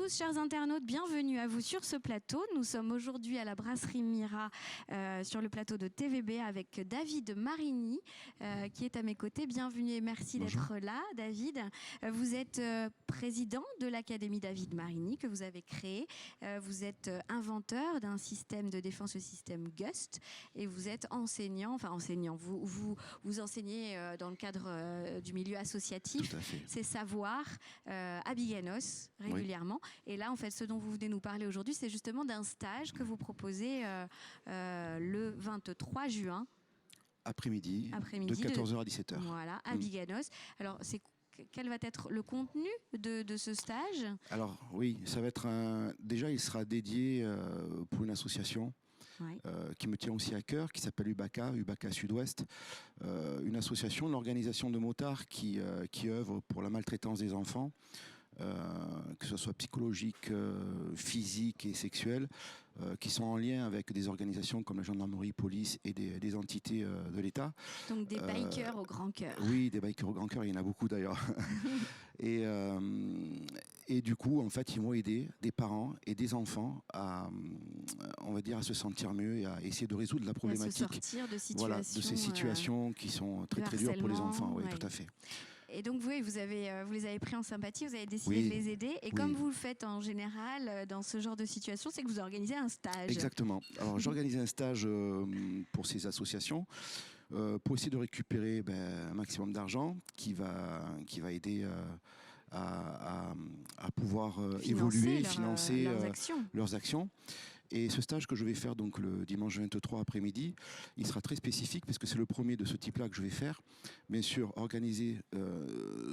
tous, chers internautes, bienvenue à vous sur ce plateau. Nous sommes aujourd'hui à la brasserie Mira sur le plateau de TVB avec David Marini qui est à mes côtés. Bienvenue et merci d'être là, David. Vous êtes président de l'Académie David Marini que vous avez créée. Vous êtes inventeur d'un système de défense, le système GUST, et vous êtes enseignant, vous enseignez dans le cadre du milieu associatif, c'est savoir à Biganos régulièrement. Oui. Et là, en fait, ce dont vous venez nous parler aujourd'hui, c'est justement d'un stage que vous proposez le 23 juin. Après-midi, de 14h à 17h. Voilà, à Biganos. Alors, quel va être le contenu de ce stage? Alors, oui, ça va être déjà, il sera dédié pour une association. Oui. Qui me tient aussi à cœur, qui s'appelle UBACA Sud-Ouest, une association, une organisation de motards qui œuvre pour la maltraitance des enfants, que ce soit psychologique, physique et sexuelle, qui sont en lien avec des organisations comme la gendarmerie, police et des entités de l'État. Donc des bikers au grand cœur. Oui, des bikers au grand cœur, il y en a beaucoup d'ailleurs. Et du coup, en fait, ils vont aider des parents et des enfants à, on va dire, à se sentir mieux et à essayer de résoudre la problématique. Et à se sortir de situations, voilà, de ces situations qui sont très très dures pour les enfants. Oui, tout à fait. Et donc vous les avez pris en sympathie, vous avez décidé de les aider. Et comme vous le faites en général dans ce genre de situation, c'est que vous organisez un stage. Exactement. Alors j'organise un stage pour ces associations pour essayer de récupérer un maximum d'argent qui va aider à pouvoir évoluer et financer leurs actions. Et ce stage que je vais faire donc le dimanche 23 après-midi, il sera très spécifique parce que c'est le premier de ce type-là que je vais faire. Bien sûr, organisé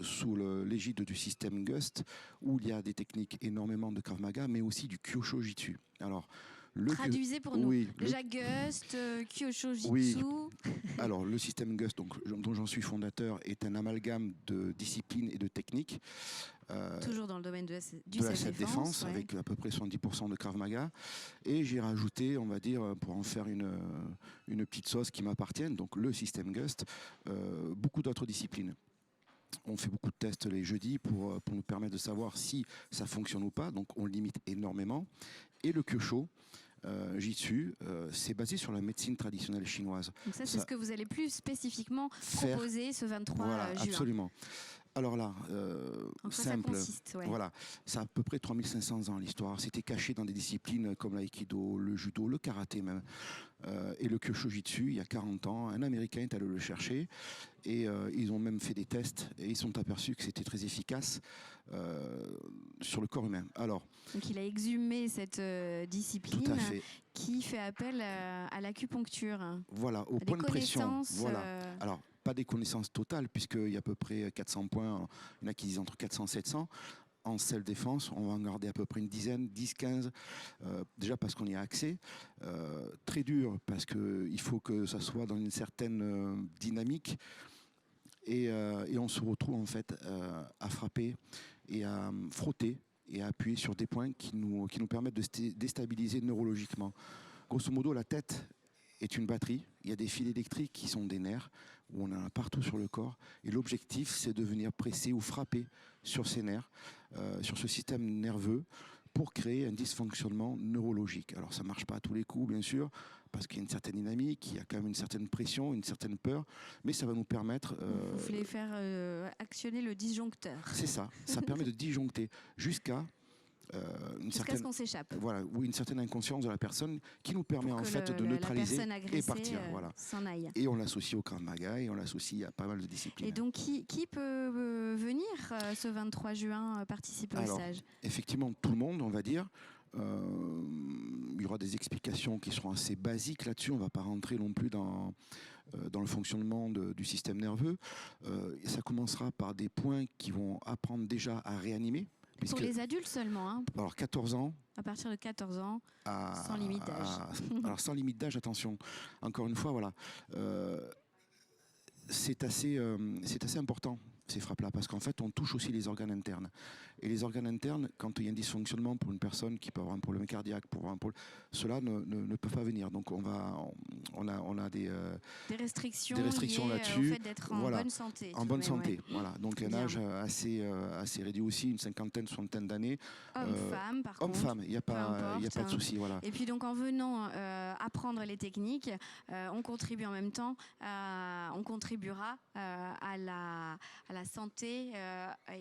sous l'égide du système GUST, où il y a des techniques énormément de Krav Maga, mais aussi du Kyosho Jitsu. Alors, traduisez pour nous. Oui, déjà GUST, Kyosho Jitsu. Oui. Alors, le système GUST, dont j'en suis fondateur, est un amalgame de disciplines et de techniques. Toujours dans le domaine de la self-défense, ouais. Avec à peu près 70% de Krav Maga. Et j'ai rajouté, on va dire, pour en faire une petite sauce qui m'appartienne, donc le système GUST, beaucoup d'autres disciplines. On fait beaucoup de tests les jeudis pour nous permettre de savoir si ça fonctionne ou pas. Donc on limite énormément. Et le Kyosho Jitsu, c'est basé sur la médecine traditionnelle chinoise. Donc ça, c'est ce que vous allez plus spécifiquement proposer ce 23 juin. Absolument. Alors là, simple, ça consiste, ouais. Voilà, c'est à peu près 3500 ans l'histoire. C'était caché dans des disciplines comme l'aïkido, le judo, le karaté même. Et le Kyosho Jitsu, il y a 40 ans, un Américain est allé le chercher et ils ont même fait des tests et ils sont aperçus que c'était très efficace sur le corps humain. Alors, donc il a exhumé cette discipline qui fait appel à l'acupuncture. Voilà, au point de pression. Voilà. Alors, pas des connaissances totales, puisqu'il y a à peu près 400 points, il y en a qui disent entre 400 et 700. En self-défense, on va en garder à peu près une dizaine, 10, 15, déjà parce qu'on y a accès. Très dur, parce qu'il faut que ça soit dans une certaine dynamique. Et on se retrouve en fait à frapper et à frotter et à appuyer sur des points qui nous permettent de déstabiliser neurologiquement. Grosso modo, la tête est une batterie. Il y a des fils électriques qui sont des nerfs, où on en a partout sur le corps. Et l'objectif, c'est de venir presser ou frapper sur ces nerfs, sur ce système nerveux, pour créer un dysfonctionnement neurologique. Alors ça ne marche pas à tous les coups, bien sûr, parce qu'il y a une certaine dynamique, il y a quand même une certaine pression, une certaine peur, mais ça va nous permettre... Vous voulez faire actionner le disjoncteur. C'est ça, ça permet de disjoncter jusqu'à jusqu'à ce qu'on s'échappe. Voilà, ou une certaine inconscience de la personne qui nous permet en fait de neutraliser et partir. Voilà. S'en aille. Et on l'associe au Krav Maga et on l'associe à pas mal de disciplines. Et donc qui peut venir ce 23 juin participer au stage? Effectivement, tout le monde, on va dire. Il y aura des explications qui seront assez basiques là-dessus. On ne va pas rentrer non plus dans le fonctionnement du système nerveux. Ça commencera par des points qui vont apprendre déjà à réanimer. Pour les adultes seulement, hein. Alors 14 ans. À partir de 14 ans, sans limite d'âge. Alors sans limite d'âge, attention. Encore une fois, voilà. C'est assez important. ces frappes-là, parce qu'en fait, on touche aussi les organes internes. Et les organes internes, quand il y a un dysfonctionnement pour une personne qui peut avoir un problème cardiaque, cela ne peut pas venir. Donc on a des restrictions là-dessus. Au fait d'être en bonne santé. En bonne santé, voilà. Donc un âge assez réduit aussi, une cinquantaine, soixantaine d'années. Homme-femme, par contre. Homme-femme, il n'y a pas de souci, voilà. Et puis donc en venant apprendre les techniques, on contribue en même temps, on contribuera à la santé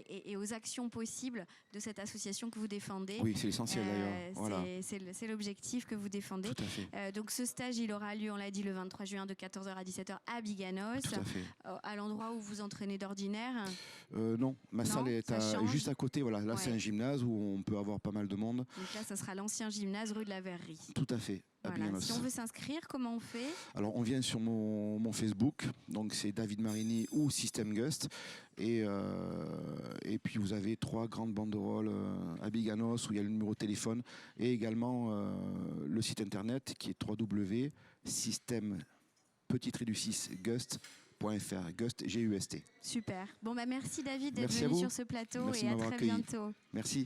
et aux actions possibles de cette association que vous défendez. Oui, c'est l'essentiel d'ailleurs. Voilà. C'est l'objectif que vous défendez. Tout à fait. Donc ce stage, il aura lieu, on l'a dit, le 23 juin de 14h à 17h à Biganos. Tout à fait. À l'endroit où vous entraînez d'ordinaire. Non, ma salle est juste à côté. Voilà. Là, c'est un gymnase où on peut avoir pas mal de monde. Donc là, ça sera l'ancien gymnase rue de la Verrerie. Tout à fait. Voilà. Si on veut s'inscrire, comment on fait? Alors, on vient sur mon Facebook, donc c'est David Marini ou System Gust. Et puis, vous avez 3 grandes banderoles à Biganos où il y a le numéro de téléphone et également le site internet qui est www.system-gust.fr. Gust, G-U-S-T. Super. Bon, merci David d'être venu sur ce plateau et à très bientôt. Merci.